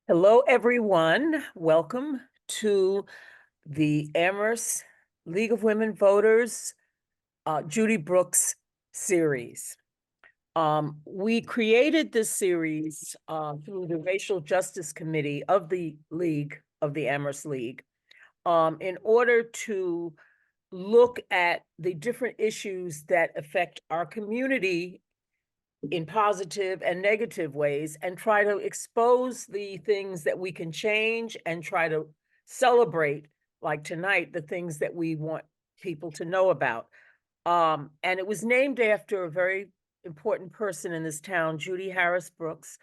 Hello, everyone. Welcome to the Amherst League of Women Voters Judy Brooks series. We created this series through the Racial Justice Committee of the League of the Amherst League in order to look at the different issues that affect our community in positive and negative ways and try to expose the things that we can change and try to celebrate, like tonight, the things that we want people to know about. And it was named after a very important person in this town, Judy Harris Brooks,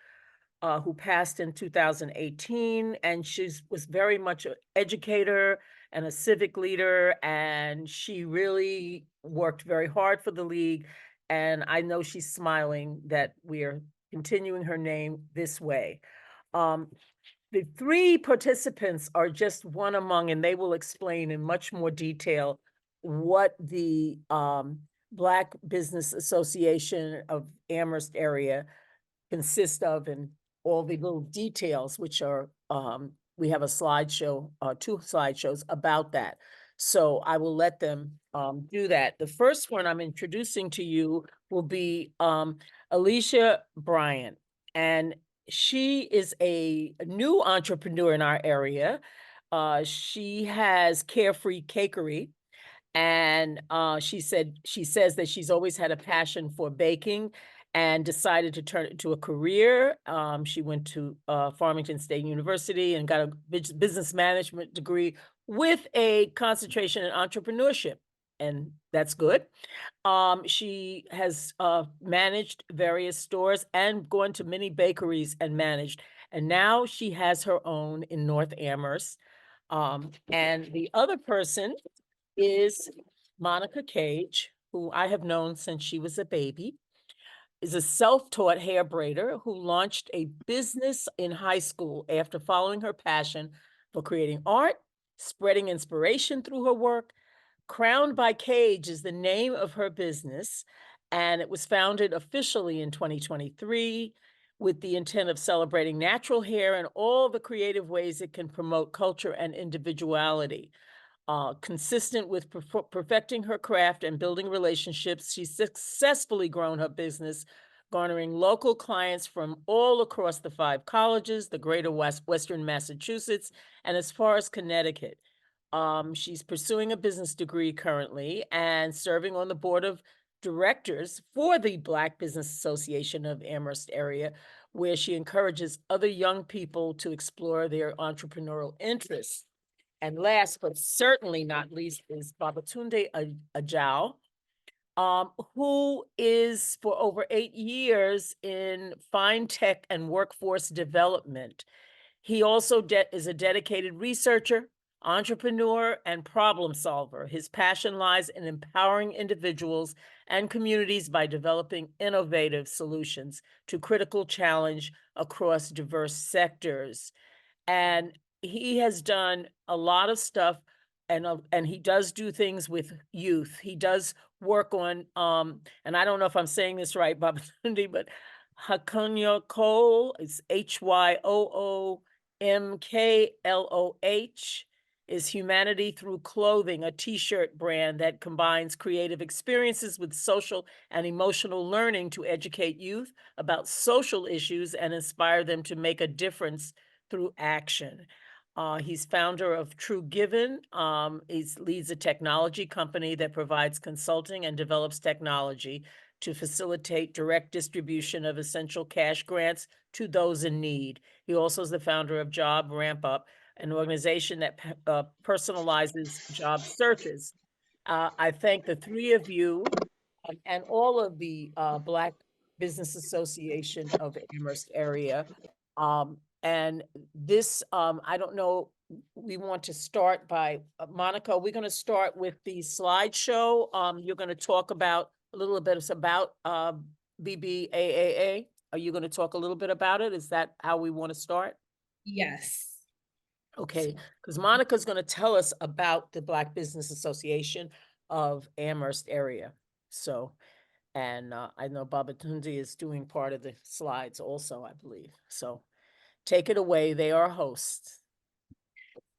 who passed in 2018. And she was very much an educator and a civic leader. And she really worked very hard for the league. And I know she's smiling that we are continuing her name this way. Um, the three participants are just one among, and they will explain in much more detail what the Black Business Association of Amherst Area consists of and all the little details, which are, we have a slideshow, two slideshows about that. So I will let them do that. The first one I'm introducing to you will be Alicia Bryant. And she is a new entrepreneur in our area. She has Carefree Cakery. And she says that she's always had a passion for baking and decided to turn it into a career. She went to Farmington State University and got a business management degree with a concentration in entrepreneurship, and that's good. She has managed various stores and gone to many bakeries and managed, and now she has her own in North Amherst. And the other person is Monica Cage, who I have known since she was a baby, is a self-taught hair braider who launched a business in high school after following her passion for creating art, spreading inspiration through her work. Crowned by Cage is the name of her business, and it was founded officially in 2023 with the intent of celebrating natural hair and all the creative ways it can promote culture and individuality. Consistent with perfecting her craft and building relationships, she's successfully grown her business, garnering local clients from all across the 5 colleges, the greater Western Massachusetts, and as far as Connecticut. She's pursuing a business degree currently and serving on the board of directors for the Black Business Association of Amherst Area, where she encourages other young people to explore their entrepreneurial interests. And last but certainly not least is Babatunde Ajao, who is for over 8 years in fine tech and workforce development. He also is a dedicated researcher, entrepreneur, and problem solver. His passion lies in empowering individuals and communities by developing innovative solutions to critical challenge across diverse sectors. And he has done a lot of stuff, and he does do things with youth. He does work on, and I don't know if I'm saying this right, Babatunde, but Hakunyo Cole is HYOOMKLOH, is Humanity Through Clothing, a t-shirt brand that combines creative experiences with social and emotional learning to educate youth about social issues and inspire them to make a difference through action. He's founder of True Given. He leads a technology company that provides consulting and develops technology to facilitate direct distribution of essential cash grants to those in need. He also is the founder of Job Ramp Up, an organization that personalizes job searches. I thank the three of you and all of the Black Business Association of Amherst Area. And this, I don't know, we want to start by, Monica, we're going to start with the slideshow. You're going to talk about a little bit about BBAAA. Are you going to talk a little bit about it? Is that how we want to start? Yes. Okay, because Monica's going to tell us about the Black Business Association of Amherst Area. So, and I know Babatunde is doing part of the slides also, I believe. So, Take it away. They are hosts.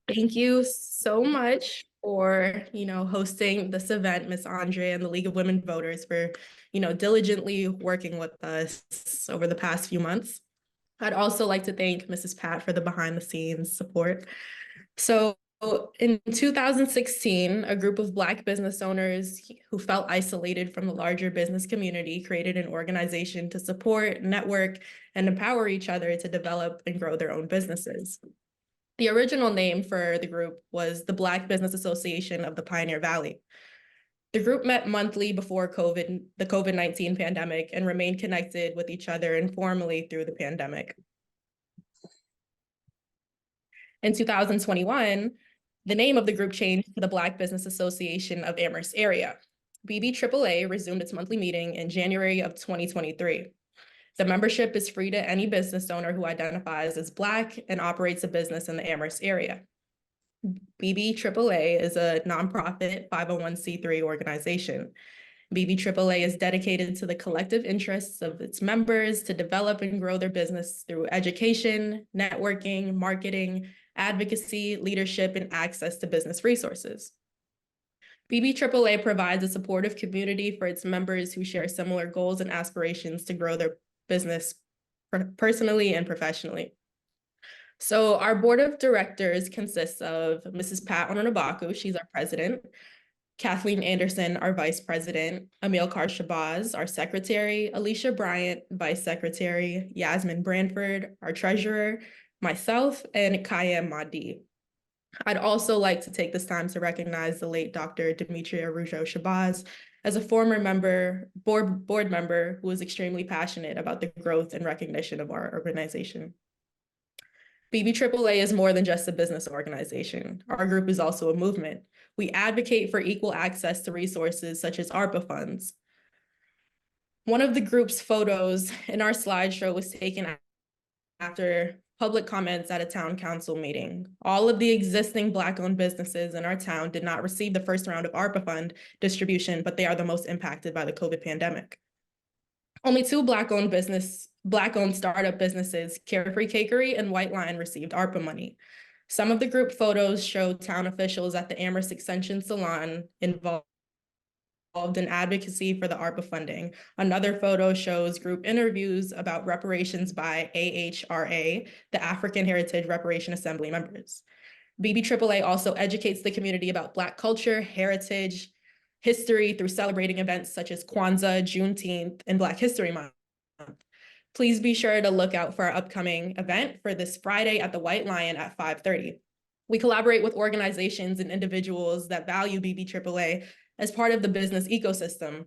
Thank you so much for, hosting this event, Miss Andre and the League of Women Voters, for, diligently working with us over the past few months. I'd also like to thank Mrs. Pat for the behind the scenes support. So in 2016, a group of Black business owners who felt isolated from the larger business community created an organization to support, network, and empower each other to develop and grow their own businesses. The original name for the group was the Black Business Association of the Pioneer Valley. The group met monthly before the COVID-19 pandemic and remained connected with each other informally through the pandemic. In 2021, the name of the group changed to the Black Business Association of Amherst Area. BBAAA resumed its monthly meeting in January of 2023. The membership is free to any business owner who identifies as Black and operates a business in the Amherst area. BBAAA is a nonprofit 501c3 organization. BBAAA is dedicated to the collective interests of its members to develop and grow their business through education, networking, marketing, advocacy, leadership, and access to business resources. BBAAA provides a supportive community for its members who share similar goals and aspirations to grow their business personally and professionally. So our board of directors consists of Mrs. Pat Ononabaku, she's our president, Kathleen Anderson, our vice president, Emil Shabazz, our secretary, Alicia Bryant, vice secretary, Yasmin Branford, our treasurer, myself, and Kayem Mahdi. I'd also like to take this time to recognize the late Dr. Demetria Rougeau Shabazz as a former board member who was extremely passionate about the growth and recognition of our organization. BBAAA is more than just a business organization. Our group is also a movement. We advocate for equal access to resources such as ARPA funds. One of the group's photos in our slideshow was taken after public comments at a town council meeting. All of the existing Black-owned businesses in our town did not receive the first round of ARPA fund distribution, but they are the most impacted by the COVID pandemic. Only two Black-owned startup businesses, Carefree Cakery and White Line, received ARPA money. Some of the group photos show town officials at the Amherst Extension Salon involved in advocacy for the ARPA funding. Another photo shows group interviews about reparations by AHRA, the African Heritage Reparation Assembly members. BBAAA also educates the community about Black culture, heritage, history through celebrating events such as Kwanzaa, Juneteenth, and Black History Month. Please be sure to look out for our upcoming event for this Friday at the White Lion at 5:30. We collaborate with organizations and individuals that value BBAAA as part of the business ecosystem,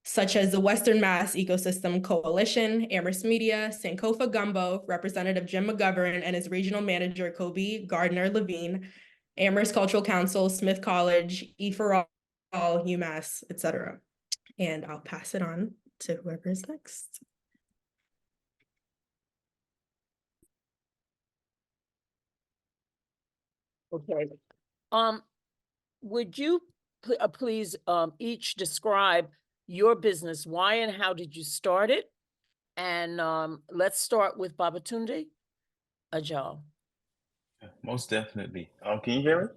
such as the Western Mass Ecosystem Coalition, Amherst Media, Sankofa Gumbo, Representative Jim McGovern and his regional manager, Kobe Gardner-Levine, Amherst Cultural Council, Smith College, E4All, UMass, etc. And I'll pass it on to whoever is next. Okay. Would you please each describe your business? Why and how did you start it? And let's start with Babatunde Ajao. Most definitely. Can you hear me?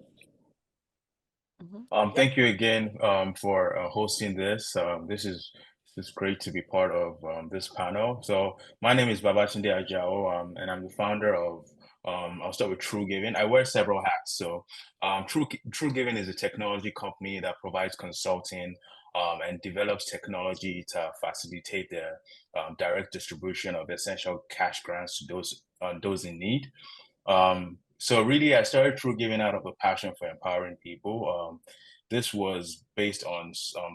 Mm-hmm. Thank you again for hosting this. This is great to be part of this panel. So my name is Babatunde Ajao, and I'm the founder of I'll start with True Giving. I wear several hats. So True Giving is a technology company that provides consulting and develops technology to facilitate the direct distribution of essential cash grants to those in need. So really, I started True Giving out of a passion for empowering people. This was based on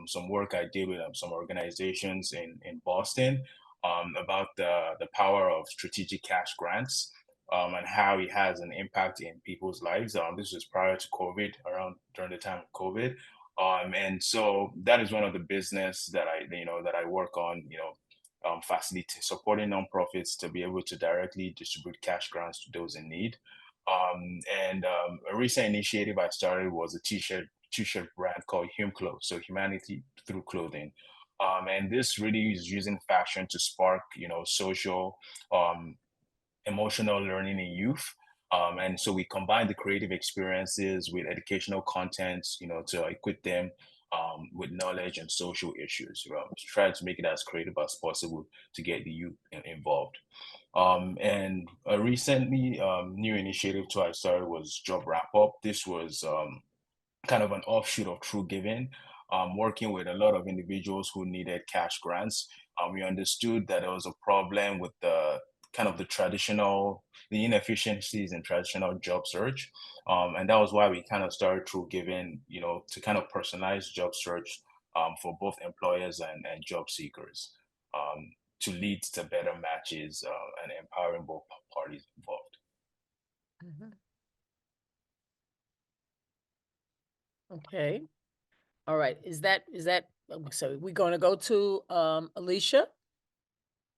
some work I did with some organizations in Boston about the power of strategic cash grants and how it has an impact in people's lives. This was prior to COVID, during the time of COVID. And so that is one of the business that I work on, facilitating, supporting nonprofits to be able to directly distribute cash grants to those in need. A recent initiative I started was a t-shirt brand called HumClo, so Humanity Through Clothing. And this really is using fashion to spark, social emotional learning in youth. And so we combine the creative experiences with educational contents, to equip them with knowledge and social issues, to try to make it as creative as possible to get the youth involved. And recently, new initiative too I started was Job Wrap Up. This was kind of an offshoot of True Giving, working with a lot of individuals who needed cash grants. We understood that there was a problem with the inefficiencies in traditional job search. And that was why we kind of started True Giving, to kind of personalize job search for both employers and job seekers, to lead to better matches and empowering both parties involved. Mhm. Okay. All right. So we're going to go to Alicia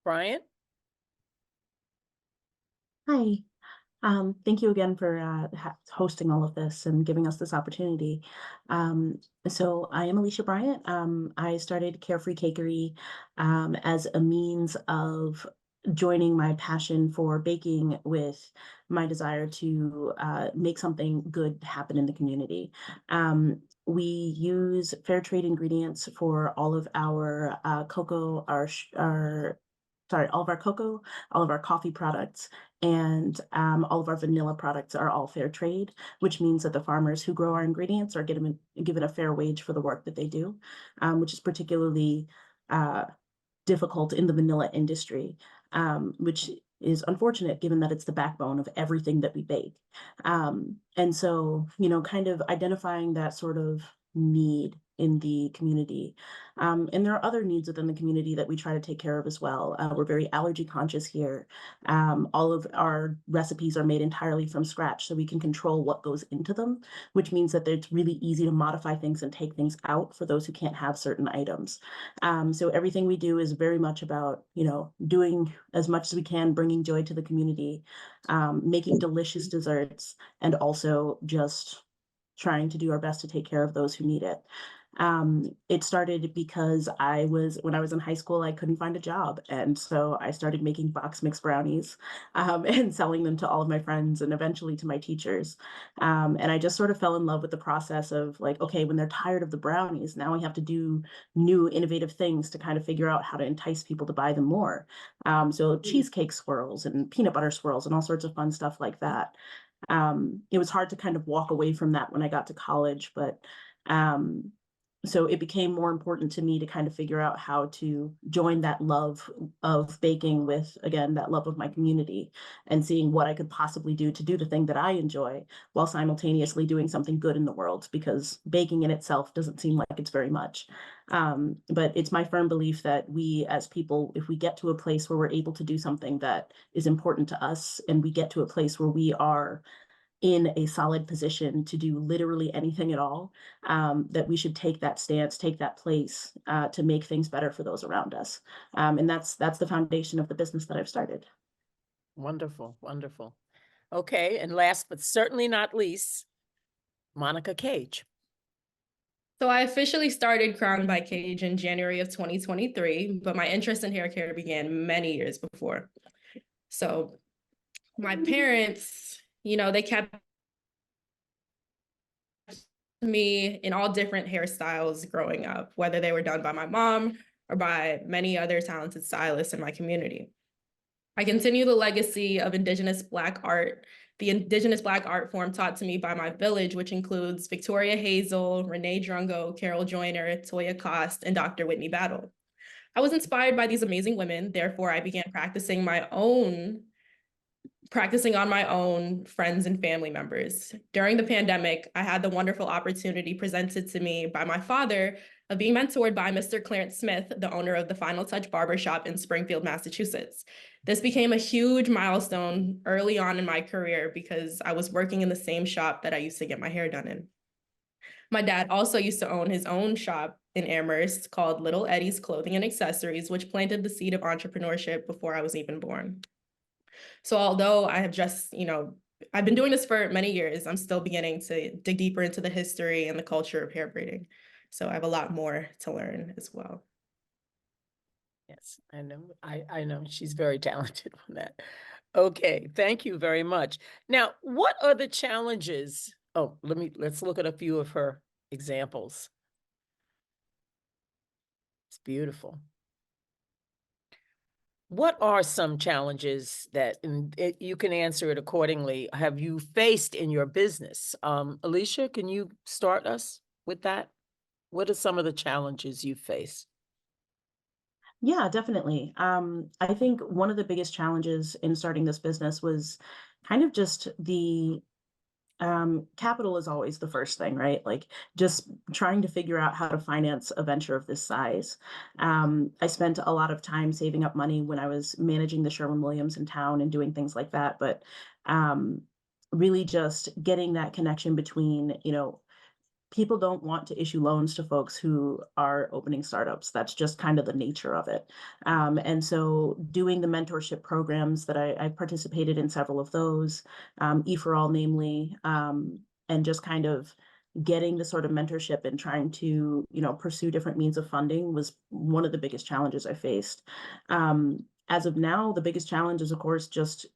Bryant. Hi. Thank you again for hosting all of this and giving us this opportunity. So I am Alicia Bryant. I started Carefree Cakery as a means of joining my passion for baking with my desire to make something good happen in the community. We use fair trade ingredients for all of our cocoa, all of our cocoa, all of our coffee products, and all of our vanilla products are all fair trade, which means that the farmers who grow our ingredients are given a fair wage for the work that they do, which is particularly difficult in the vanilla industry, which is unfortunate given that it's the backbone of everything that we bake. And so, kind of identifying that sort of need in the community. And there are other needs within the community that we try to take care of as well. We're very allergy conscious here. All of our recipes are made entirely from scratch, so we can control what goes into them, which means that it's really easy to modify things and take things out for those who can't have certain items. So everything we do is very much about, doing as much as we can, bringing joy to the community, making delicious desserts, and also just trying to do our best to take care of those who need it. It started because when I was in high school, I couldn't find a job. And so I started making box mix brownies and selling them to all of my friends and eventually to my teachers. And I just sort of fell in love with the process of like, okay, when they're tired of the brownies, now we have to do new innovative things to kind of figure out how to entice people to buy them more. So cheesecake swirls and peanut butter swirls and all sorts of fun stuff like that. It was hard to kind of walk away from that when I got to college, but so it became more important to me to kind of figure out how to join that love of baking with, again, that love of my community and seeing what I could possibly do to do the thing that I enjoy while simultaneously doing something good in the world, because baking in itself doesn't seem like it's very much. But it's my firm belief that we as people, if we get to a place where we're able to do something that is important to us, and we get to a place where we are in a solid position to do literally anything at all, that we should take that stance, take that place to make things better for those around us. And that's the foundation of the business that I've started. Wonderful, wonderful. Okay, and last but certainly not least, Monica Cage. So I officially started Crowned by Cage in January of 2023, but my interest in hair care began many years before. So my parents, they kept me in all different hairstyles growing up, whether they were done by my mom or by many other talented stylists in my community. I continue the legacy of Indigenous Black art, the Indigenous Black art form taught to me by my village, which includes Victoria Hazel, Renee Drungo, Carol Joyner, Toya Cost, and Dr. Whitney Battle. I was inspired by these amazing women, therefore I began practicing on my own friends and family members. During the pandemic, I had the wonderful opportunity presented to me by my father of being mentored by Mr. Clarence Smith, the owner of the Final Touch Barbershop in Springfield, Massachusetts. This became a huge milestone early on in my career because I was working in the same shop that I used to get my hair done in. My dad also used to own his own shop in Amherst called Little Eddie's Clothing and Accessories, which planted the seed of entrepreneurship before I was even born. So although I have just, I've been doing this for many years, I'm still beginning to dig deeper into the history and the culture of hair braiding. So I have a lot more to learn as well. Yes, I know. I know she's very talented on that. Okay, thank you very much. Now, what are the challenges? Oh, let's look at a few of her examples. It's beautiful. What are some challenges that, and you can answer it accordingly, have you faced in your business? Alicia, can you start us with that? What are some of the challenges you face? Yeah, definitely. I think one of the biggest challenges in starting this business was kind of just the capital is always the first thing, right? Like just trying to figure out how to finance a venture of this size. I spent a lot of time saving up money when I was managing the Sherwin-Williams in town and doing things like that. But um, really just getting that connection between, people don't want to issue loans to folks who are opening startups. That's just kind of the nature of it. And so doing the mentorship programs that I participated in several of those, E for All namely, and just kind of getting the sort of mentorship and trying to, pursue different means of funding was one of the biggest challenges I faced. As of now, the biggest challenge is, of course, just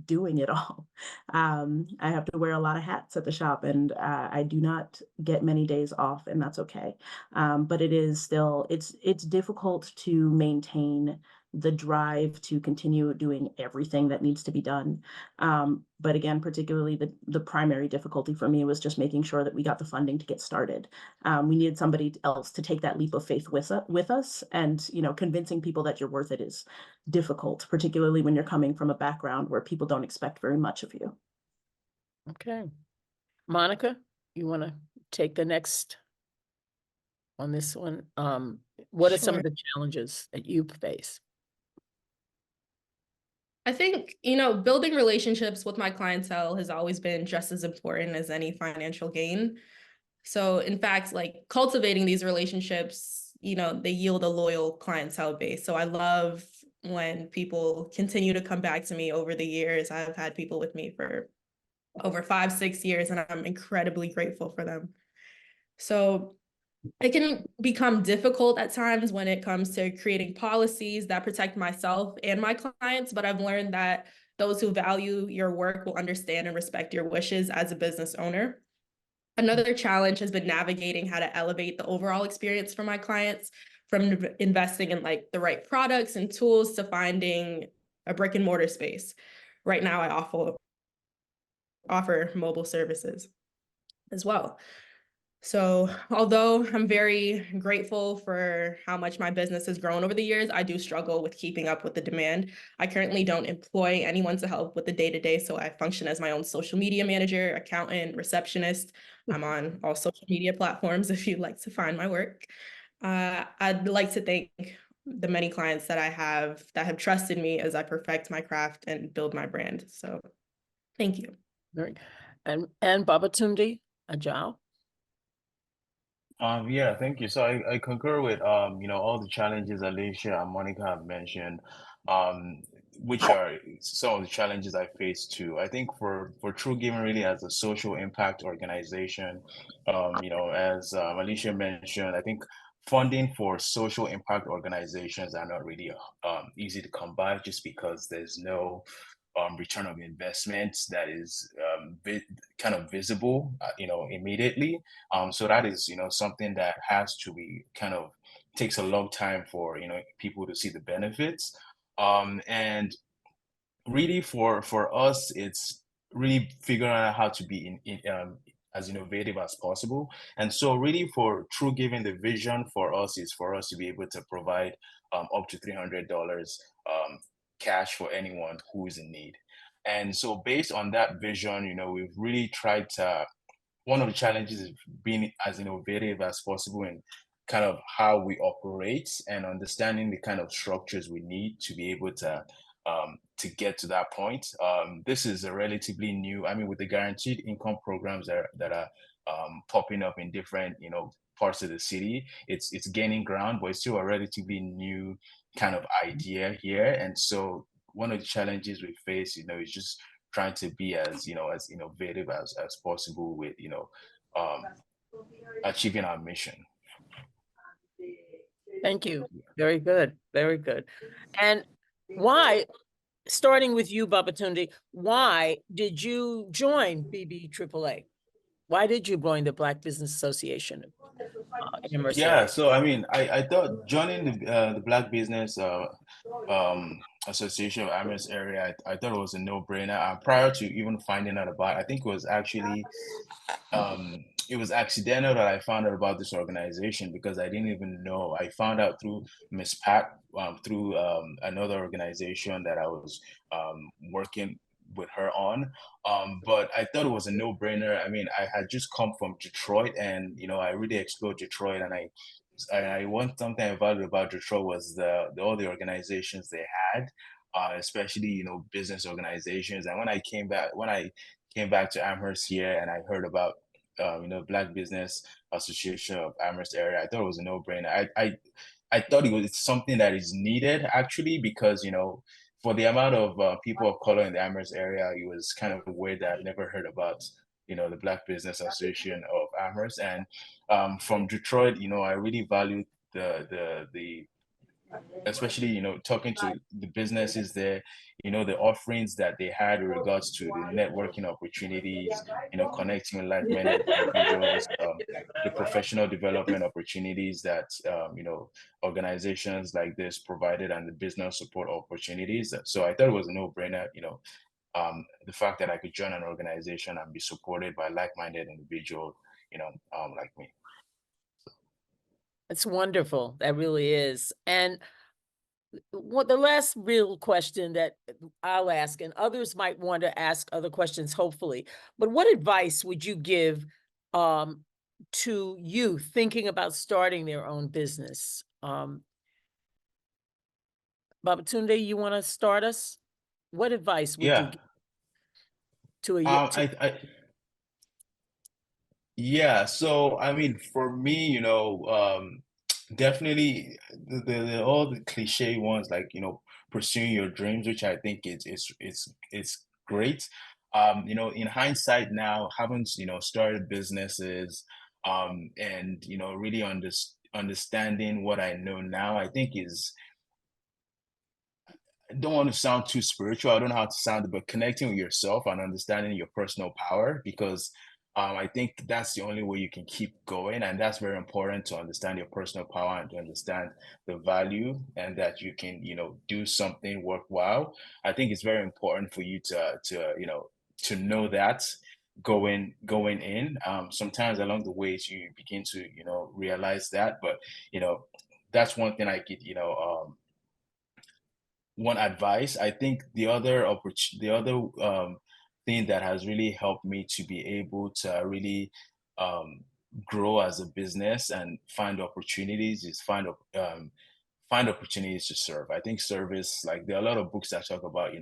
doing it all. I have to wear a lot of hats at the shop, and I do not get many days off, and that's okay. But it is still it's difficult to maintain the drive to continue doing everything that needs to be done. But again, particularly the primary difficulty for me was just making sure that we got the funding to get started. We needed somebody else to take that leap of faith with us, and convincing people that you're worth it is difficult, particularly when you're coming from a background where people don't expect very much of you. Okay. Monica, you want to take the next on this one? What are some Sure. of the challenges that you face? I think, building relationships with my clientele has always been just as important as any financial gain. So in fact, like cultivating these relationships, they yield a loyal clientele base. So I love when people continue to come back to me over the years. I've had people with me for over 5-6 years, and I'm incredibly grateful for them. So it can become difficult at times when it comes to creating policies that protect myself and my clients, but I've learned that those who value your work will understand and respect your wishes as a business owner. Another challenge has been navigating how to elevate the overall experience for my clients, from investing in like the right products and tools to finding a brick and mortar space. Right now, I offer mobile services as well. So although I'm very grateful for how much my business has grown over the years, I do struggle with keeping up with the demand. I currently don't employ anyone to help with the day-to-day, so I function as my own social media manager, accountant, receptionist. I'm on all social media platforms if you'd like to find my work. I'd like to thank the many clients that I have that have trusted me as I perfect my craft and build my brand. So thank you. Very, and Babatunde Ajao. Yeah, thank you. So I concur with all the challenges Alicia and Monica have mentioned, which are some of the challenges I face too. I think for True Giving really as a social impact organization, as Alicia mentioned, I think funding for social impact organizations are not really easy to come by just because there's no return of investment that is kind of visible, immediately. So that is, something that has to be kind of takes a long time for, people to see the benefits. And really for us, it's really figuring out how to be as innovative as possible. And so really for True Giving, the vision for us is for us to be able to provide up to $300 cash for anyone who is in need. And so based on that vision, we've really tried to, one of the challenges is being as innovative as possible in kind of how we operate and understanding the kind of structures we need to be able to get to that point. This is a relatively new, I mean, with the guaranteed income programs that are popping up in different, parts of the city, it's gaining ground, but it's still a relatively new kind of idea here. And so one of the challenges we face, is just trying to be as as innovative as possible with um, achieving our mission. Thank you. Very good. Very good. And why starting with you, Babatunde, why did you join BBAAA? Why did you join the Black Business Association in Amherst Yeah, area? so I mean, I thought joining the Black Business Association of Amherst Area, I thought it was a no-brainer. Prior to even finding out about it, I think it was actually it was accidental that I found out about this organization because I didn't even know. I found out through Miss Pat, through another organization that I was working with her on. But I thought it was a no-brainer. I mean, I had just come from Detroit, and I really explored Detroit, and I want something I valued about Detroit was all the organizations they had, especially business organizations. And when I came back to Amherst here and I heard about Black Business Association of Amherst Area, I thought it was a no-brainer. I thought it's something that is needed actually because for the amount of people of color in the Amherst area, it was kind of weird that I've never heard about the Black Business Association of Amherst. And from Detroit, I really value the especially talking to the businesses there, the offerings that they had in regards to the networking opportunities, connecting with like-minded individuals, the professional development opportunities that organizations like this provided, and the business support opportunities. So I thought it was a no-brainer, the fact that I could join an organization and be supported by like-minded individuals, like me. It's wonderful. That really is. And what the last real question that I'll ask, and others might want to ask other questions, hopefully, but what advice would you give to youth thinking about starting their own business? Babatunde, you want to start us? What advice would you Yeah. give to a Yeah, so I mean, for me, definitely all the cliche ones like pursuing your dreams, which I think it's great. In hindsight now, having started businesses, and really understanding what I know now, I think is I don't want to sound too spiritual. I don't know how to sound it, but connecting with yourself and understanding your personal power, because I think that's the only way you can keep going. And that's very important, to understand your personal power and to understand the value and that you can, do something worthwhile. I think it's very important for you to know that going in. Sometimes along the ways you begin to, realize that, but, that's one thing I could, one advice. I think the other thing that has really helped me to be able to really um, grow as a business and find opportunities is find opportunities to serve. I think service, like there are a lot of books that talk about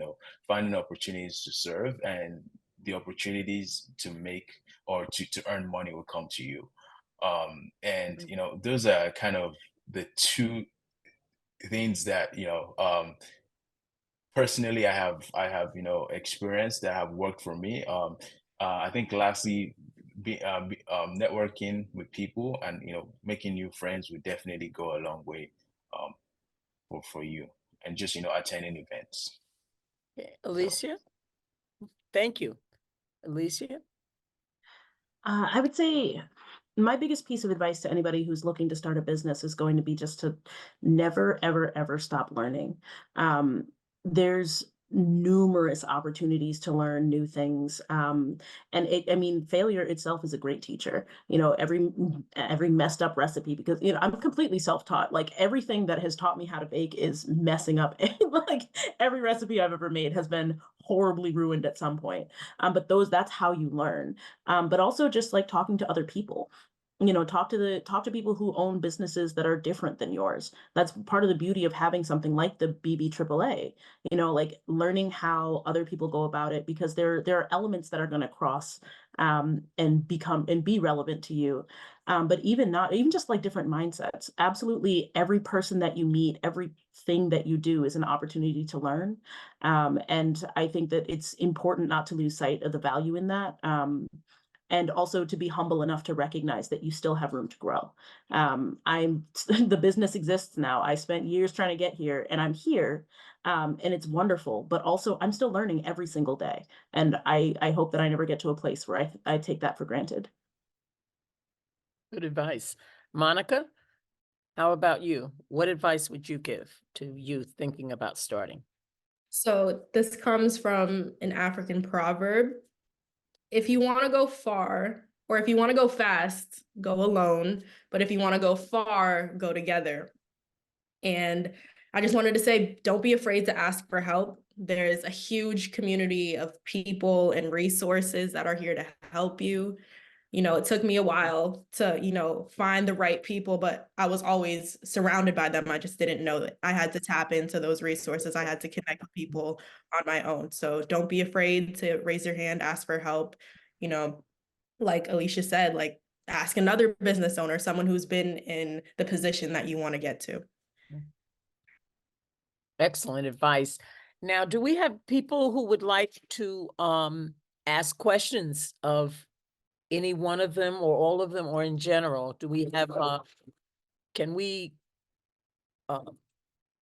finding opportunities to serve, and the opportunities to make or to earn money will come to you. And those are kind of the two things that personally I have experience that have worked for me. I think lastly, networking with people and making new friends would definitely go a long way um, for you, and just attending events. Alicia? Thank you. Alicia? I would say my biggest piece of advice to anybody who's looking to start a business is going to be just to never, ever, ever stop learning. There's numerous opportunities to learn new things. And I mean, failure itself is a great teacher. Every messed up recipe, because I'm completely self-taught. Like everything that has taught me how to bake is messing up. Like every recipe I've ever made has been horribly ruined at some point. But that's how you learn. But also just like talking to other people. Talk to people who own businesses that are different than yours. That's part of the beauty of having something like the BBAAA. Like learning how other people go about it, because there are elements that are going to cross and be relevant to you. But even just like different mindsets. Absolutely, every person that you meet, everything that you do is an opportunity to learn. And I think that it's important not to lose sight of the value in that. and also to be humble enough to recognize that you still have room to grow. The business exists now. I spent years trying to get here, and I'm here, and it's wonderful. But also, I'm still learning every single day, and I hope that I never get to a place where I take that for granted. Good advice. Monica, how about you? What advice would you give to youth thinking about starting? So this comes from an African proverb. If you want to go far, or if you want to go fast, go alone. But if you want to go far, go together. And I just wanted to say, don't be afraid to ask for help. There's a huge community of people and resources that are here to help you. You know, it took me a while to, you know, find the right people, but I was always surrounded by them. I just didn't know that I had to tap into those resources. I had to connect with people on my own. So don't be afraid to raise your hand, ask for help. You know, like Alicia said, like ask another business owner, someone who's been in the position that you want to get to. Excellent advice. Now, do we have people who would like to ask questions of any one of them or all of them, or in general? Do we have, can we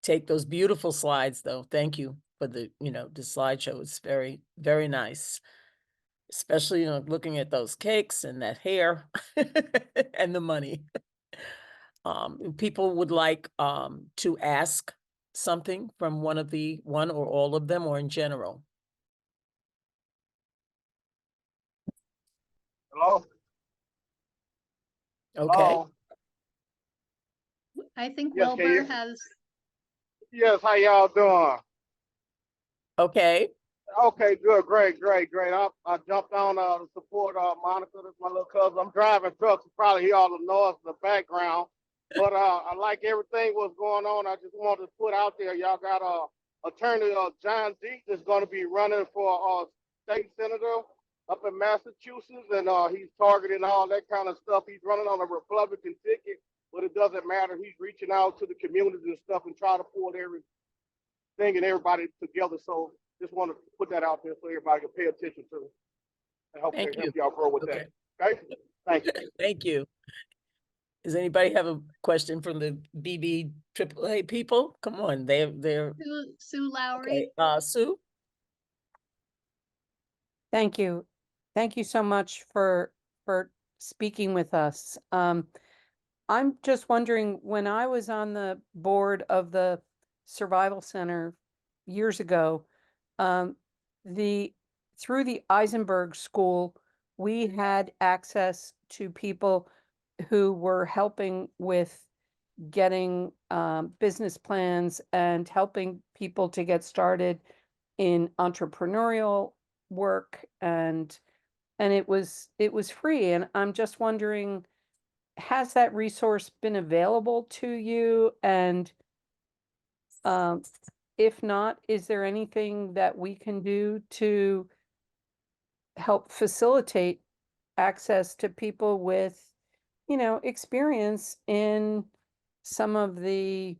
take those beautiful slides though? Thank you for the, the slideshow. It's very, very nice. Especially, looking at those cakes and that hair and the money. People would like to ask something from one or all of them, or in general. Hello? Okay. Hello? I think Yes, can Wilbur you- has, Yes, how y'all doing? Okay. Okay, good, great. I jumped on to support Monica. That's my little cousin. I'm driving trucks. You probably hear all the noise in the background. But I like everything what's going on. I just wanted to put out there, y'all got attorney John Deet is going to be running for state senator up in Massachusetts, and he's targeting all that kind of stuff. He's running on a Republican ticket, but it doesn't matter. He's reaching out to the community and stuff and try to pull everything and everybody together. So just want to put that out there so everybody can pay attention to it. And hopefully Thank you. help y'all grow with Okay. that. Okay? Thank you. Thank you. Does anybody have a question from the BBAAA people? Come on, they're Sue Lowry. okay. Sue? Thank you. Thank you so much for speaking with us. I'm just wondering, when I was on the board of the Survival Center years ago, through the Eisenberg School, we had access to people who were helping with getting business plans and helping people to get started in entrepreneurial work, and it was free. And I'm just wondering, has that resource been available to you? And if not, is there anything that we can do to help facilitate access to people with, experience in some of the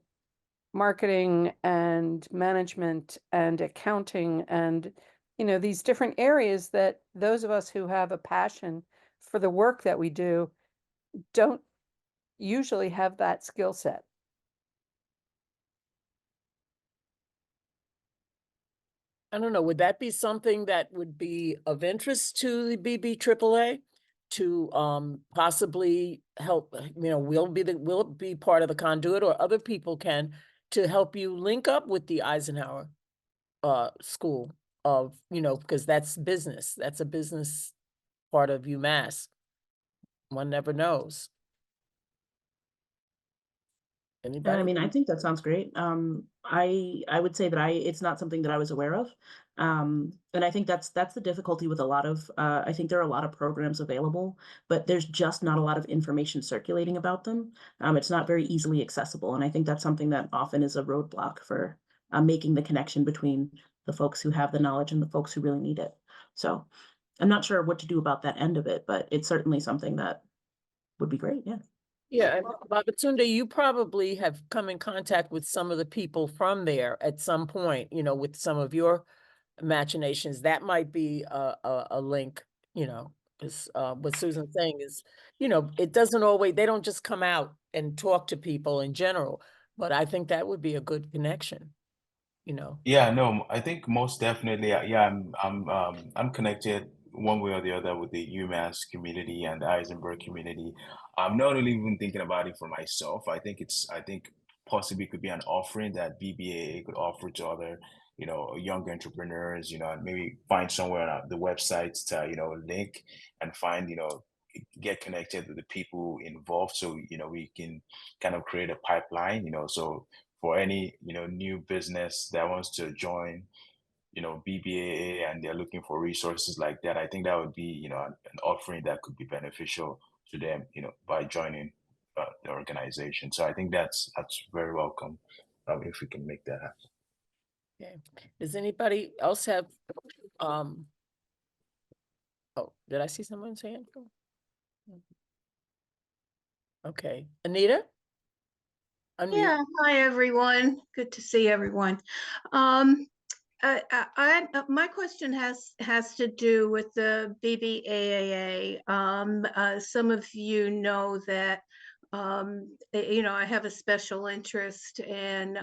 marketing and management and accounting and, these different areas that those of us who have a passion for the work that we do don't usually have that skill set? I don't know, would that be something that would be of interest to the BBAAA to possibly help, we'll be part of the conduit, or other people can, to help you link up with the Eisenhower School of, because that's business. That's a business part of UMass. One never knows. Anybody? I mean, I think that sounds great. I would say that it's not something that I was aware of. And I think that's the difficulty with a lot of, I think there are a lot of programs available, but there's just not a lot of information circulating about them. It's not very easily accessible. And I think that's something that often is a roadblock for making the connection between the folks who have the knowledge and the folks who really need it. So I'm not sure what to do about that end of it, but it's certainly something that would be great. Yeah. Yeah, and Babatunde, you probably have come in contact with some of the people from there at some point, with some of your machinations. That might be a link, is what Susan's saying is, you know, it doesn't always, they don't just come out and talk to people in general, but I think that would be a good connection, you know. Yeah, no, I think most definitely. Yeah, I'm connected one way or the other with the UMass community and the Eisenberg community. I'm not only even thinking about it for myself. I think possibly could be an offering that BBA could offer to other, you know, young entrepreneurs, you know, and maybe find somewhere on the website to, you know, link and find, you know, get connected with the people involved so, you know, we can kind of create a pipeline, you know, so for any, you know, new business that wants to join, you know, BBAA and they're looking for resources like that, I think that would be, you know, an offering that could be beneficial to them, you know, by joining the organization. So I think that's very welcome if we can make that happen. Okay. Does anybody else have, oh, did I see someone saying? Okay, Anita? Unmute. Yeah, hi everyone. Good to see everyone. My question has to do with the BBAA. Some of you know that you know, I have a special interest in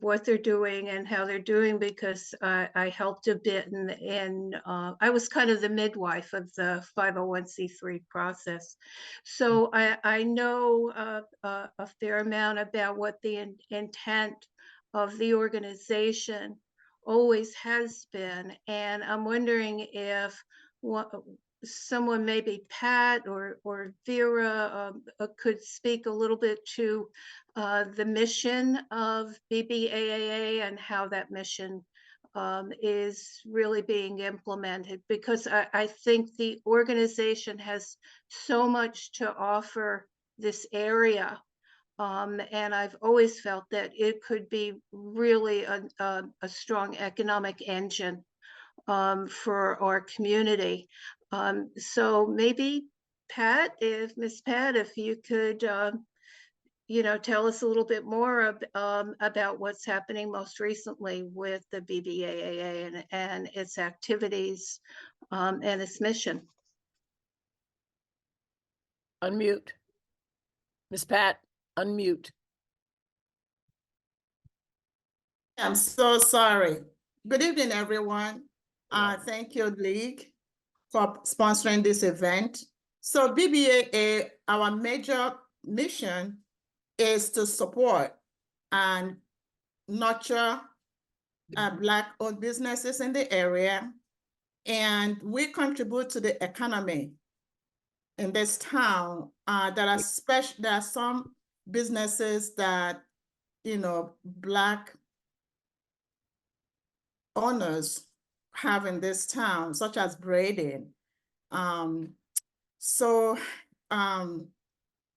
what they're doing and how they're doing because I helped a bit in I was kind of the midwife of the 501c3 process. So I know a fair amount about what the intent of the organization always has been. And I'm wondering if someone, maybe Pat or Vera, could speak a little bit to the mission of BBAA and how that mission is really being implemented, because I think the organization has so much to offer this area. And I've always felt that it could be really a strong economic engine for our community. So maybe Pat, Miss Pat, if you could, you know, tell us a little bit more about what's happening most recently with the BBAA and its activities and its mission. Unmute. Miss Pat, unmute. I'm so sorry. Good evening, everyone. Thank you, League, for sponsoring this event. So BBAA, our major mission is to support and nurture Black-owned businesses in the area. And we contribute to the economy in this town. There are some businesses that, you know, Black owners have in this town, such as braiding.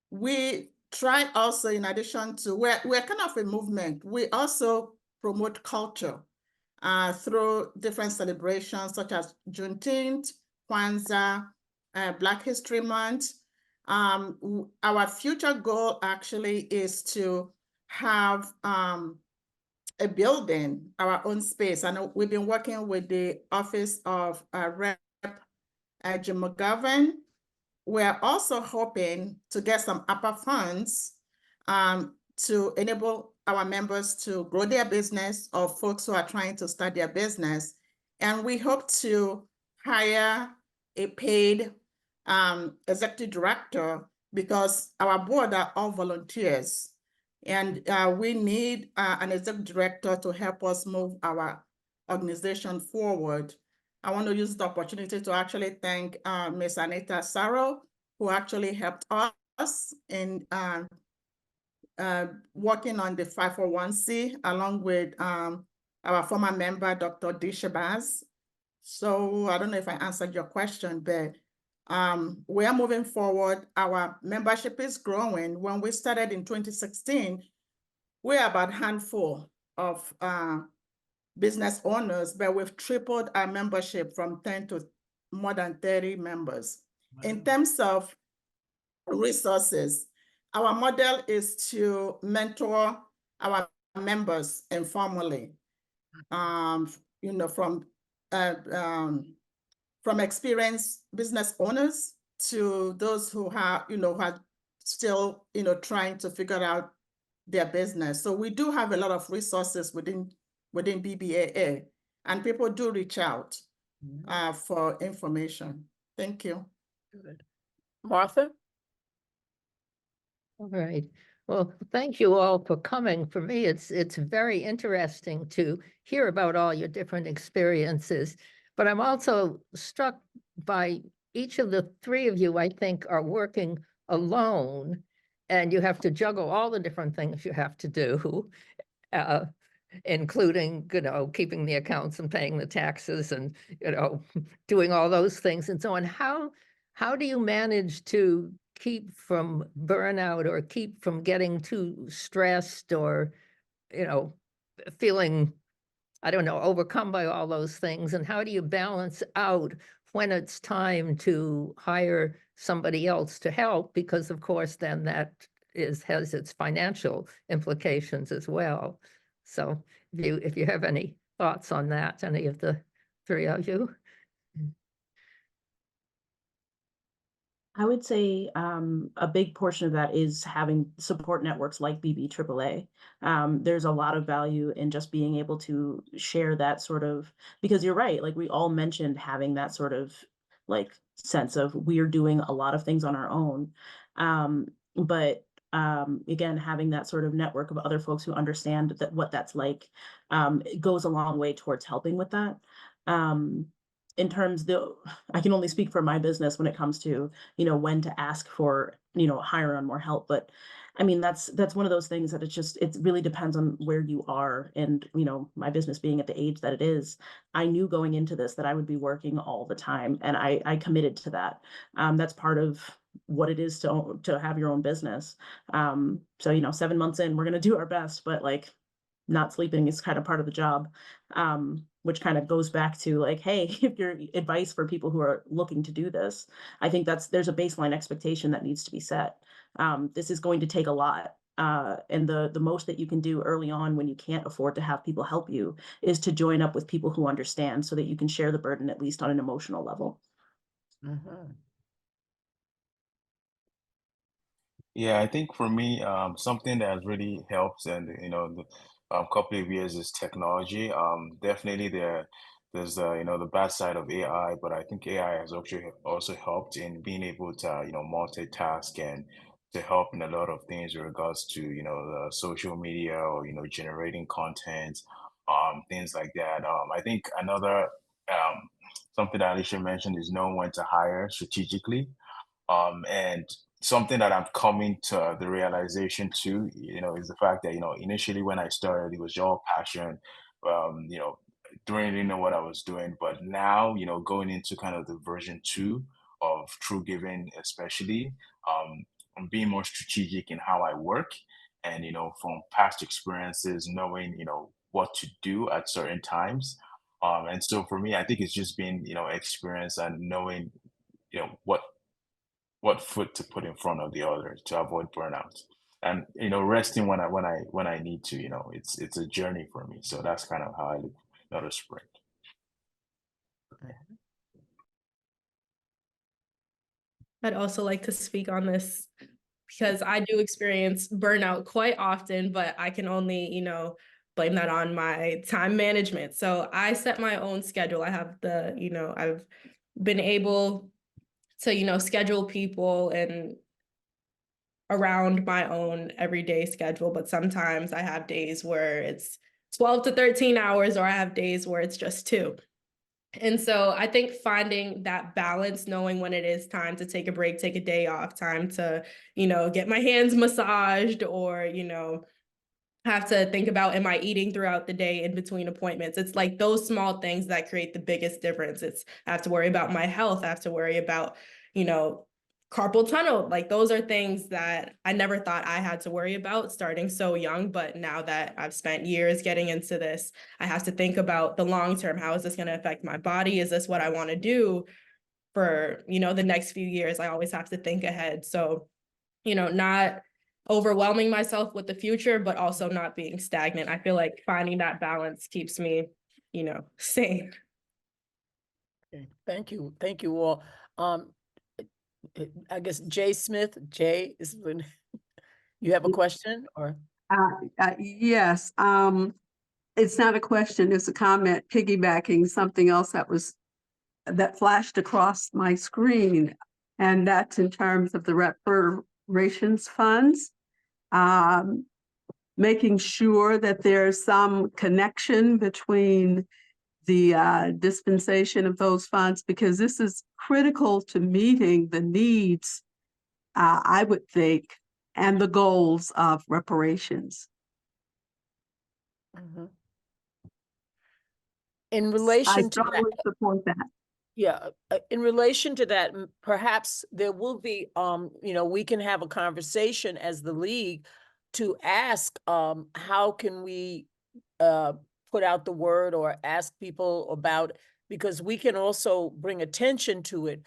We try also, in addition to, we're kind of a movement. We also promote culture through different celebrations such as Juneteenth, Kwanzaa, Black History Month. Our future goal actually is to have a building, our own space. And we've been working with the Office of Rep. Jim McGovern. We're also hoping to get some upper funds to enable our members to grow their business, or folks who are trying to start their business. And we hope to hire a paid executive director, because our board are all volunteers. And we need an executive director to help us move our organization forward. I want to use the opportunity to actually thank Ms. Anita Sarro, who actually helped us in working on the 501c, along with our former member, Dr. Dishabaz. So I don't know if I answered your question, but we are moving forward. Our membership is growing. When we started in 2016, we're about a handful of business owners, but we've tripled our membership from 10 to more than 30 members. Wow. In terms of resources, our model is to mentor our members informally, you know, from from experienced business owners to those who have, who are still, trying to figure out their business. So we do have a lot of resources within BBAA, and people do reach out for information. Thank you. Good. Martha? All right. Well, thank you all for coming. For me, it's very interesting to hear about all your different experiences. But I'm also struck by each of the three of you, I think, are working alone, and you have to juggle all the different things you have to do, including, keeping the accounts and paying the taxes and, doing all those things and so on. How do you manage to keep from burnout or keep from getting too stressed or, feeling, I don't know, overcome by all those things? And how do you balance out when it's time to hire somebody else to help? Because of course, then that has its financial implications as well. So if you have any thoughts on that, any of the three of you. I would say a big portion of that is having support networks like BBAAA. There's a lot of value in just being able to share that sort of, because you're right, like we all mentioned having that sort of like sense of we're doing a lot of things on our own. But again, having that sort of network of other folks who understand that what that's like, it goes a long way towards helping with that. In terms I can only speak for my business when it comes to, when to ask for, hire on more help. But I mean, that's one of those things that it really depends on where you are. And, my business being at the age that it is, I knew going into this that I would be working all the time. And I committed to that. That's part of what it is to have your own business. So, 7 months in, we're going to do our best, but like not sleeping is kind of part of the job. Which kind of goes back to like, hey, if your advice for people who are looking to do this, I think there's a baseline expectation that needs to be set. This is going to take a lot. And the most that you can do early on when you can't afford to have people help you is to join up with people who understand so that you can share the burden, at least on an emotional level. Yeah, I think for me, something that really helps, and the couple of years is technology. Definitely there's the bad side of AI, but I think AI has actually also helped in being able to multitask and to help in a lot of things in regards to the social media or generating content, things like that. I think another something that Alicia mentioned is knowing when to hire strategically. And something that I'm coming to the realization too, is the fact that, initially when I started, it was all passion, didn't really know what I was doing. But now, going into kind of the version 2 of True Giving, especially, I'm being more strategic in how I work. And, from past experiences, knowing, what to do at certain times. And so for me, I think it's just been, experience and knowing, what foot to put in front of the other to avoid burnout, and resting when I need to. It's a journey for me, so that's kind of how I look at a sprint. I'd also like to speak on this because I do experience burnout quite often, but I can only, blame that on my time management. So I set my own schedule. I have I've been able to, schedule people and around my own everyday schedule. But sometimes I have days where it's 12 to 13 hours, or I have days where it's just 2. And so I think finding that balance, knowing when it is time to take a break, take a day off, time to, get my hands massaged, or, have to think about, am I eating throughout the day in between appointments? It's like those small things that create the biggest difference. I have to worry about my health. I have to worry about, carpal tunnel. Like those are things that I never thought I had to worry about starting so young. But now that I've spent years getting into this, I have to think about the long term. How is this going to affect my body? Is this what I want to do for, the next few years? I always have to think ahead. So, not overwhelming myself with the future, but also not being stagnant. I feel like finding that balance keeps me, sane. Okay, thank you all. I guess Jay Smith, Jay is when you have a question or? Yes, it's not a question, it's a comment piggybacking something else that flashed across my screen. And that's in terms of the reparations funds. Making sure that there's some connection between the dispensation of those funds, because this is critical to meeting the needs, I would think, and the goals of reparations. Mhm. In I relation to that, strongly support that. yeah, in relation to that, perhaps there will be, we can have a conversation as the league to ask, how can we put out the word or ask people about, because we can also bring attention to it,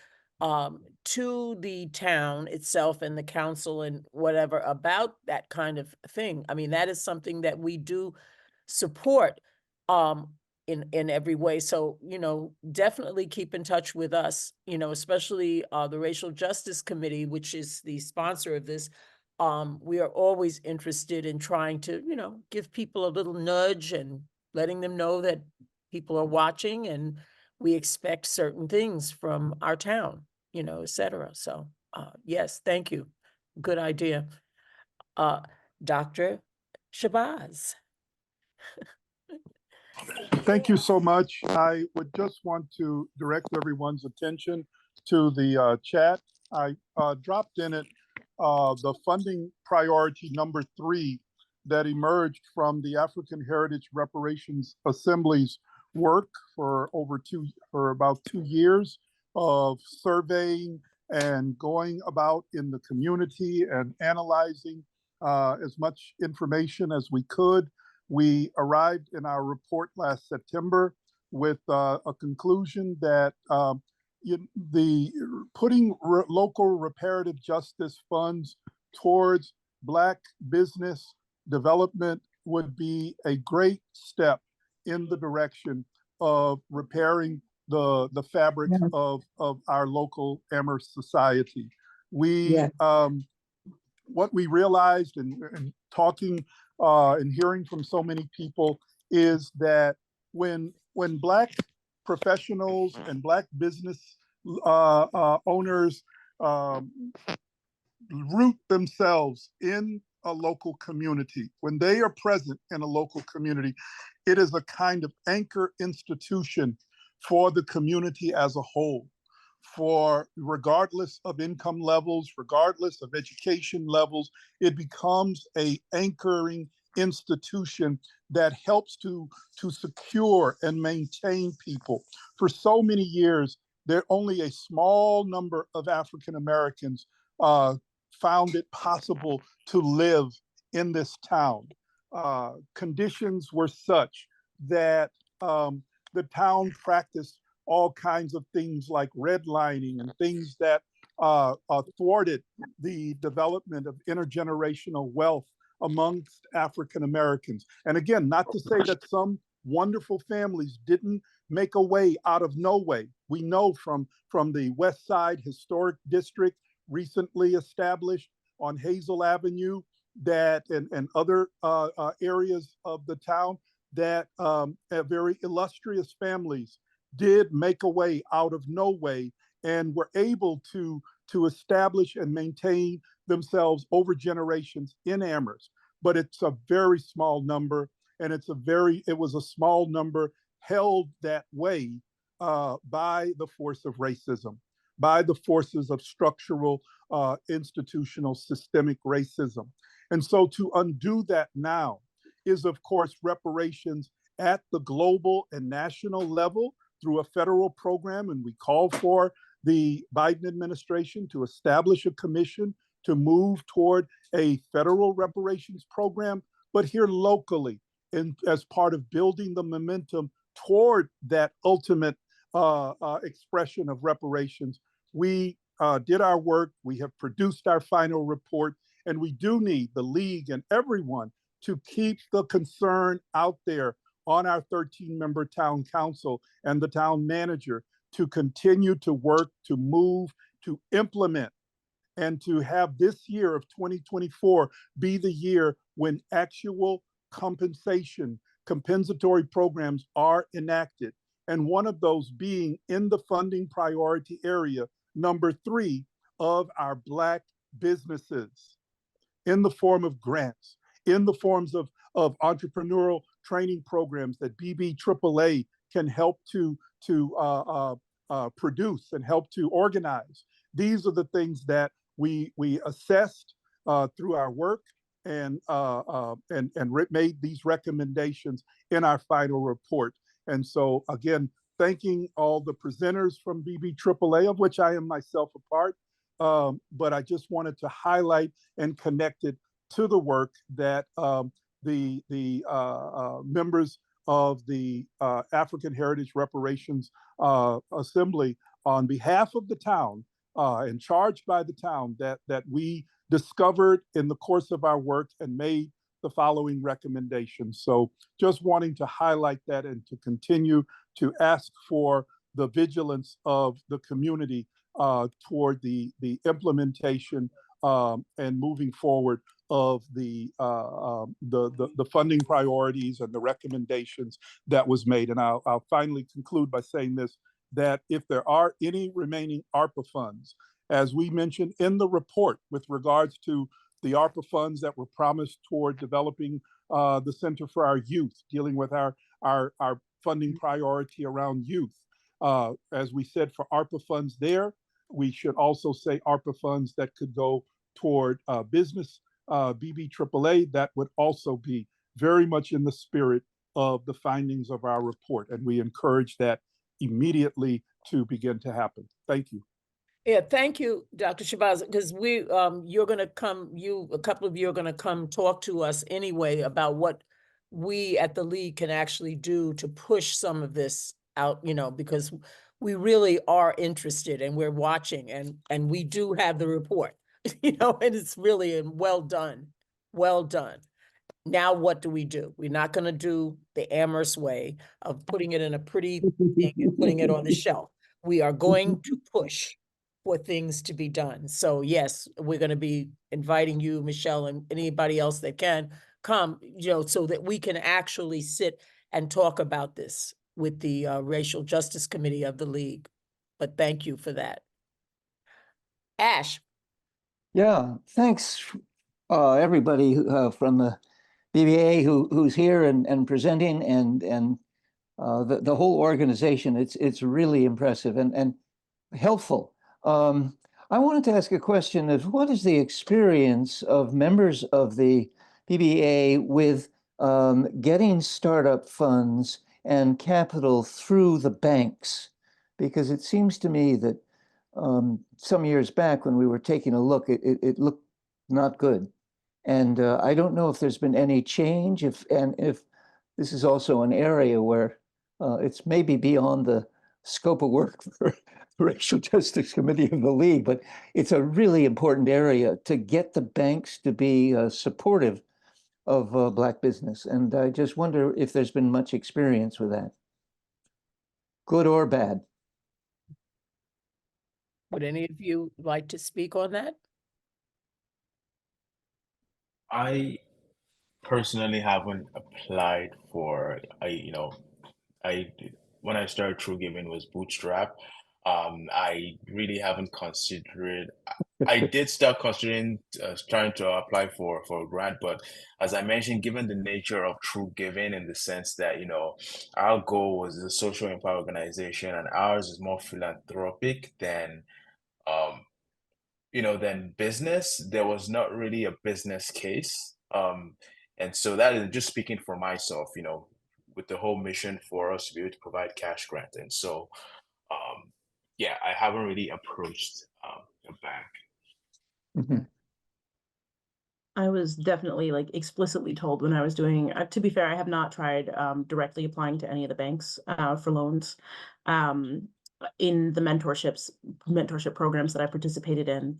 to the town itself and the council and whatever about that kind of thing. I mean, that is something that we do support, in every way. So, definitely keep in touch with us, especially the Racial Justice Committee, which is the sponsor of this. We are always interested in trying to, give people a little nudge and letting them know that people are watching and we expect certain things from our town, et cetera. So, yes, thank you. Good idea. Dr. Shabazz. Thank you so much. I would just want to direct everyone's attention to the chat. I dropped in it the funding priority number 3 that emerged from the African Heritage Reparations Assembly's work for about 2 years of surveying and going about in the community and analyzing as much information as we could. We arrived in our report last September with a conclusion that putting local reparative justice funds towards Black business development would be a great step in the direction of repairing the fabric of our local Amherst society. What we realized in talking and hearing from so many people is that when Black professionals and Black business owners root themselves in a local community, when they are present in a local community, it is a kind of anchor institution for the community as a whole. For regardless of income levels, regardless of education levels, it becomes a anchoring institution that helps to secure and maintain people. For so many years, there only a small number of African Americans found it possible to live in this town. Conditions were such that the town practiced all kinds of things like redlining and things that thwarted the development of intergenerational wealth amongst African Americans. And again, not to say that some wonderful families didn't make a way out of no way. We know from the West Side Historic District, recently established on Hazel Avenue, that and other areas of the town, that very illustrious families did make a way out of no way and were able to establish and maintain themselves over generations in Amherst. But it's a very small number, and it was a small number held that way by the force of racism, by the forces of structural, institutional, systemic racism. And so to undo that now is, of course, reparations at the global and national level through a federal program. And we call for the Biden administration to establish a commission to move toward a federal reparations program, but here locally, as part of building the momentum toward that ultimate expression of reparations. We did our work, we have produced our final report, and we do need the league and everyone to keep the concern out there on our 13-member town council and the town manager to continue to work, to move, to implement, and to have this year of 2024 be the year when actual compensatory programs are enacted. And one of those being in the funding priority area, number 3 of our Black businesses, in the form of grants, in the forms of entrepreneurial training programs that BBAAA can help to produce and help to organize. These are the things that we assessed through our work and made these recommendations in our final report. And so again, thanking all the presenters from BBAAA, of which I am myself a part, but I just wanted to highlight and connect it to the work that the members of the African Heritage Reparations Assembly, on behalf of the town and charged by the town, that we discovered in the course of our work and made the following recommendations. So just wanting to highlight that and to continue to ask for the vigilance of the community toward the implementation and moving forward of the funding priorities and the recommendations that was made. And I'll finally conclude by saying this, that if there are any remaining ARPA funds, as we mentioned in the report with regards to the ARPA funds that were promised toward developing the Center for Our Youth, dealing with our funding priority around youth. As we said, for ARPA funds there, we should also say ARPA funds that could go toward business BBAAA. That would also be very much in the spirit of the findings of our report. And we encourage that immediately to begin to happen. Thank you. Yeah, thank you, Dr. Shabazz, because you're going to come, a couple of you are going to come talk to us anyway about what we at the League can actually do to push some of this out, because we really are interested and we're watching and we do have the report, and it's really well done. Well done. Now, what do? We're not going to do the Amherst way of putting it in a pretty thing and putting it on the shelf. We are going to push for things to be done. So yes, we're going to be inviting you, Michelle, and anybody else that can come, so that we can actually sit and talk about this with the Racial Justice Committee of the League. But thank you for that. Ash. Yeah, thanks, everybody from the BBA who's here and presenting, and the whole organization. It's really impressive and helpful. I wanted to ask a question of what is the experience of members of the BBA with getting startup funds and capital through the banks? Because it seems to me that some years back when we were taking a look, it looked not good. And I don't know if there's been any change, if this is also an area where it's maybe beyond the scope of work for the Racial Justice Committee of the League, but it's a really important area to get the banks to be supportive of Black business. And I just wonder if there's been much experience with that, good or bad. Would any of you like to speak on that? I personally haven't applied for, when I started True Giving was bootstrap. I really haven't considered. I did start considering trying to apply for a grant, but as I mentioned, given the nature of True Giving, in the sense that our goal was a social impact organization, and ours is more philanthropic than than business. There was not really a business case, and so that is just speaking for myself. With the whole mission for us to be able to provide cash grant, and so yeah, I haven't really approached a bank. Mm-hmm. I was definitely explicitly told when I was doing, to be fair, I have not tried directly applying to any of the banks for loans. In the mentorship programs that I participated in,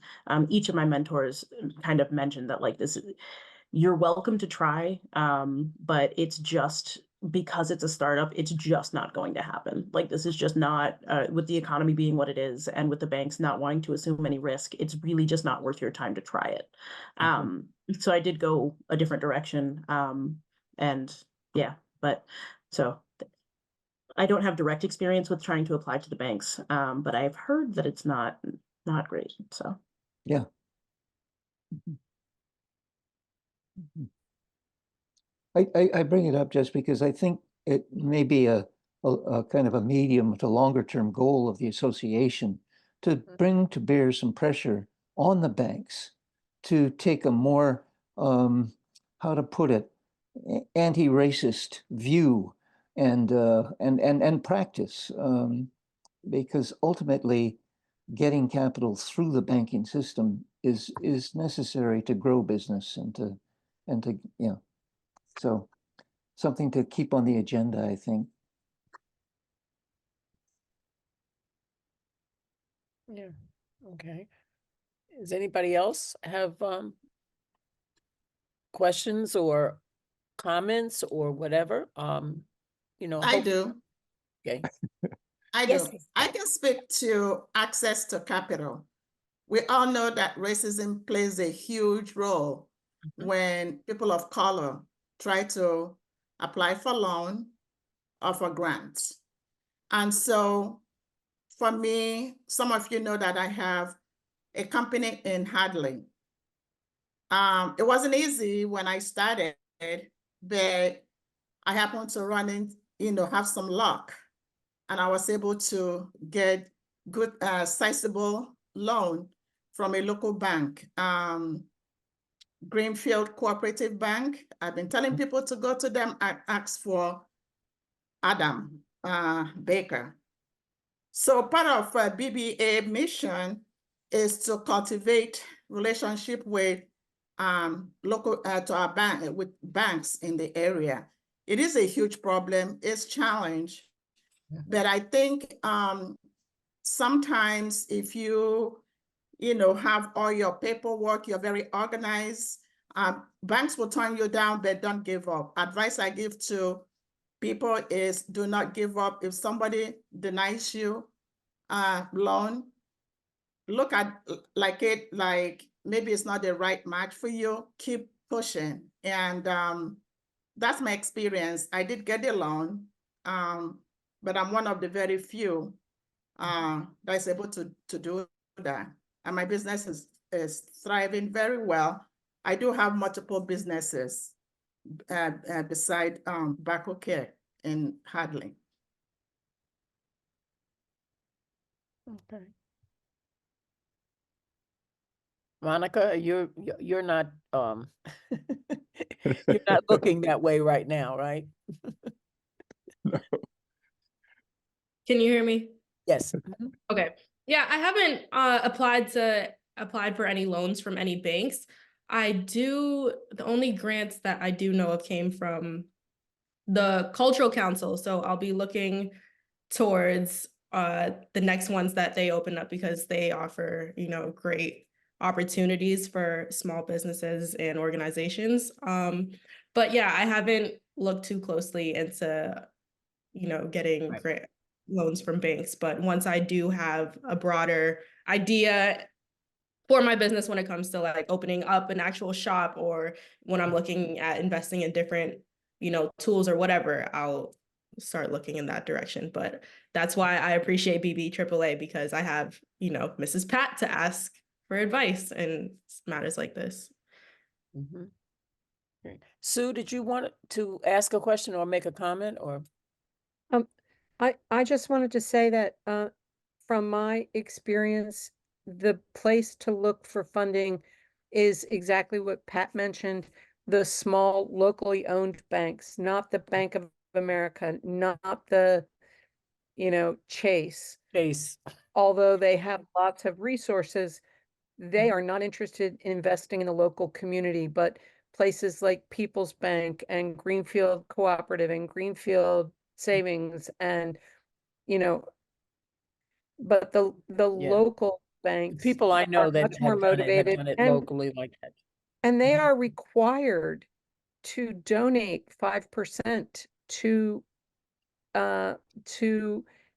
each of my mentors kind of mentioned that this, you're welcome to try, but it's just because it's a startup, it's just not going to happen. Like, this is just not, with the economy being what it is and with the banks not wanting to assume any risk, it's really just not worth your time to try it. So I did go a different direction. And yeah, but so I don't have direct experience with trying to apply to the banks, but I've heard that it's not great, so. Yeah. I bring it up just because I think it may be a kind of a medium to longer term goal of the association to bring to bear some pressure on the banks to take a more, how to put it, anti-racist view and practice, because ultimately getting capital through the banking system is necessary to grow business and to you know. So something to keep on the agenda, I think. Yeah, okay. Does anybody else have questions or comments or whatever? You know, I do. Okay. I Yes. do. I can speak to access to capital. We all know that racism plays a huge role when people of color try to apply for loan or for grants. And so for me, some of you know that I have a company in Hadley. It wasn't easy when I started, but I happened to run in, have some luck. And I was able to get good, sizable loan from a local bank, Greenfield Cooperative Bank. I've been telling people to go to them and ask for Adam Baker. So part of BBA mission is to cultivate relationship with local to our bank with banks in the area. It is a huge problem. It's challenge, but I think sometimes if you have all your paperwork, you're very organized, banks will turn you down, but don't give up. Advice I give to people is do not give up. If somebody denies you loan, look at like maybe it's not the right match for you, keep pushing. And that's my experience. I did get a loan, but I'm one of the very few that's able to do that. And my business is thriving very well. I do have multiple businesses beside Baco Care in Hadley. Okay. Monica, you're not you're not looking that way right now, right? Can you hear me? Yes. Okay. Yeah, I haven't applied for any loans from any banks. The only grants that I do know of came from the Cultural Council. So I'll be looking towards the next ones that they open up because they offer, great opportunities for small businesses and organizations. But yeah, I haven't looked too closely into, getting grant loans from banks. But once I do have a broader idea for my business when it comes to like opening up an actual shop or when I'm looking at investing in different, tools or whatever, I'll start looking in that direction. But that's why I appreciate BBAAA because I have, Mrs. Pat to ask for advice in matters like this. Great. Sue, did you want to ask a question or make a comment or? I just wanted to say that from my experience, the place to look for funding is exactly what Pat mentioned, the small locally owned banks, not the Bank of America, not the, Chase. Although they have lots of resources, they are not interested in investing in the local community, but places like People's Bank and Greenfield Cooperative and Greenfield Savings and, but the local banks People I know are that much more have motivated done it and locally like that. they are required to donate 5% to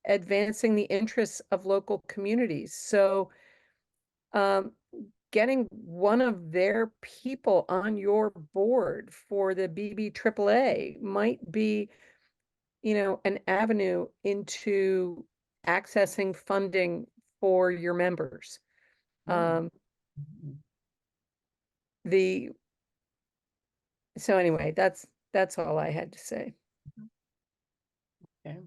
advancing the interests of local communities. So getting one of their people on your board for the BBAAA might be, you know, an avenue into accessing funding for your members. So anyway, that's all I had to say. Okay.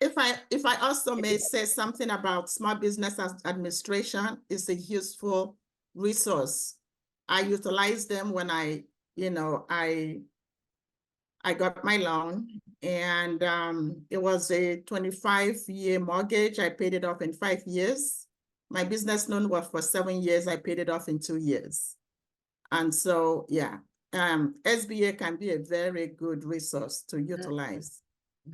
If I also may say something about small business administration, is a useful resource. I utilize them when I got my loan, and it was a 25-year mortgage. I paid it off in 5 years. My business loan was for 7 years. I paid it off in 2 years. And so, yeah, SBA can be a very good resource to utilize.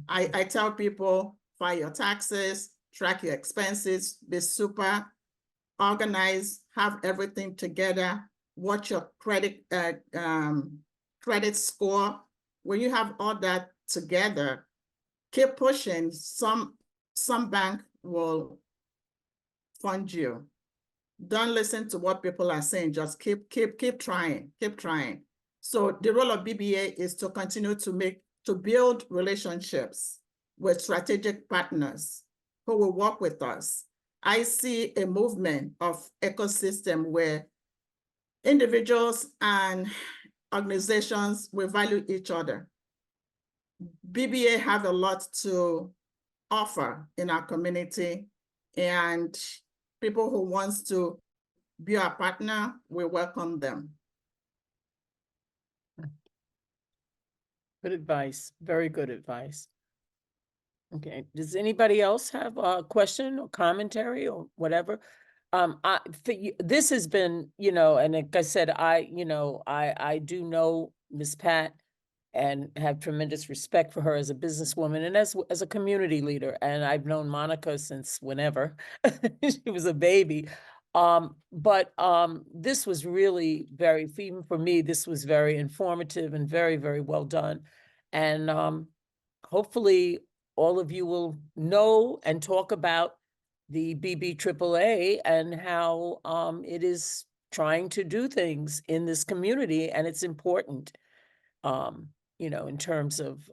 I tell people, file your taxes, track your expenses, be super organized, have everything together, watch your credit score. When you have all that together, keep pushing. Some bank will fund you. Don't listen to what people are saying. Just keep trying, keep trying. So the role of BBA is to continue to build relationships with strategic partners who will work with us. I see a movement of ecosystem where individuals and organizations will value each other. BBA have a lot to offer in our community, and people who wants to be our partner, we welcome them. Good advice. Very good advice. Okay. Does anybody else have a question or commentary or whatever? This has been, you know, and like I said, I do know Miss Pat and have tremendous respect for her as a businesswoman and as a community leader. And I've known Monica since whenever she was a baby. But this was really even for me, this was very informative and very, very well done. And hopefully all of you will know and talk about the BBAAA and how it is trying to do things in this community, and it's important, you know, in terms of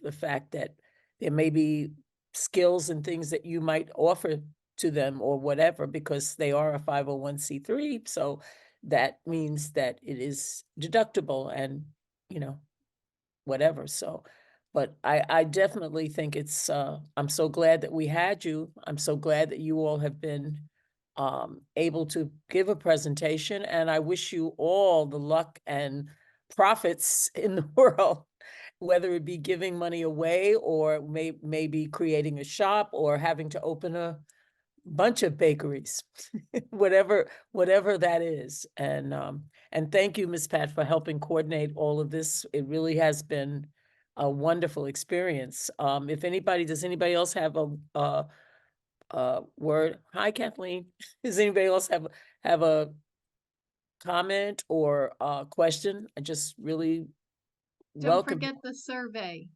the fact that there may be skills and things that you might offer to them or whatever, because they are a 501c3, so that means that it is deductible and, you know, whatever. So, but I definitely think it's, I'm so glad that we had you. I'm so glad that you all have been able to give a presentation, and I wish you all the luck and profits in the world, whether it be giving money away or maybe creating a shop or having to open a bunch of bakeries, whatever that is. And thank you, Ms. Pat, for helping coordinate all of this. It really has been a wonderful experience. Does anybody else have a word? Hi, Kathleen. Does anybody else have a comment or a question? I just really Don't welcome. forget the survey.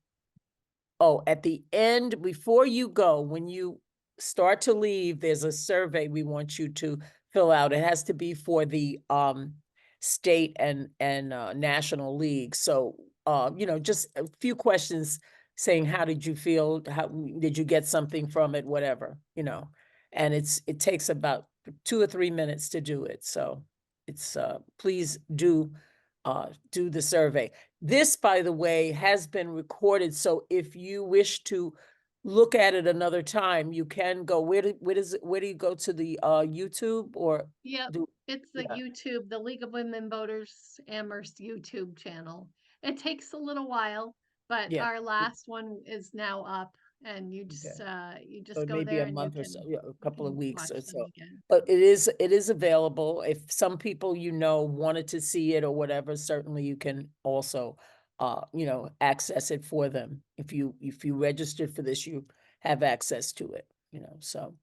Oh, at the end, before you go, when you start to leave, there's a survey we want you to fill out. It has to be for the state and national league. So, you know, just a few questions saying, how did you feel? How did you get something from it? Whatever, you know, and it takes about 2 or 3 minutes to do it. So it's, please do the survey. This, by the way, has been recorded. So if you wish to look at it another time, you can go, where do you go to the YouTube or? Yep, it's the YouTube, the League of Women Voters Amherst YouTube channel. It takes a little while, but Yeah. our last one is now up, and you just So go maybe there a and month you or can so, yeah, a couple of weeks watch or them so. again. But it is available. If some people, you know, wanted to see it or whatever, certainly you can also you know, access it for them. If you registered for this, you have access to it, you know. So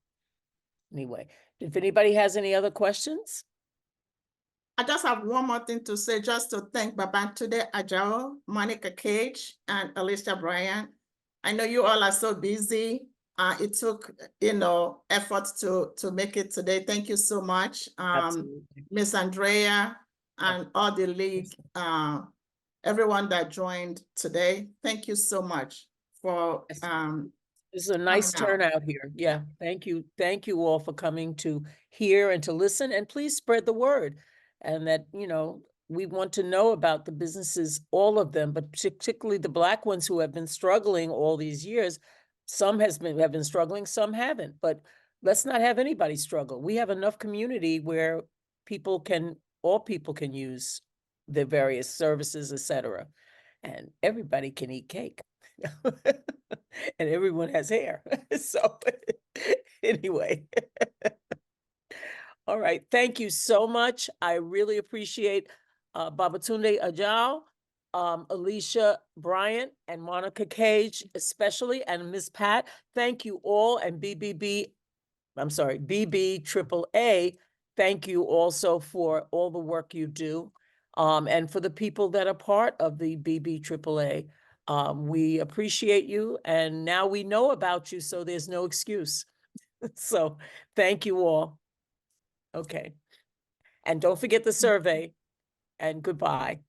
anyway, if anybody has any other questions? I just have one more thing to say, just to thank Babatunde Ajao, Monica Cage, and Alicia Bryant. I know you all are so busy. It took, effort to make it today. Thank you so much. Absolutely. Miss Andrea and all the league, everyone that joined today. Thank you so much for Yes. This is a nice coming out. turnout here. Yeah, thank you. Thank you all for coming to hear and to listen, and please spread the word. And that, we want to know about the businesses, all of them, but particularly the Black ones who have been struggling all these years. Some have been struggling, some haven't, but let's not have anybody struggle. We have enough community where all people can use the various services, etc. And everybody can eat cake. And everyone has hair. So anyway. All right. Thank you so much. I really appreciate Babatunde Ajao, Alicia Bryant, and Monica Cage, especially, and Miss Pat. Thank you all. And BB AAA, thank you also for all the work you do. And for the people that are part of the BB AAA. We appreciate you, and now we know about you, so there's no excuse. So thank you all. Okay. And don't forget the survey, and goodbye.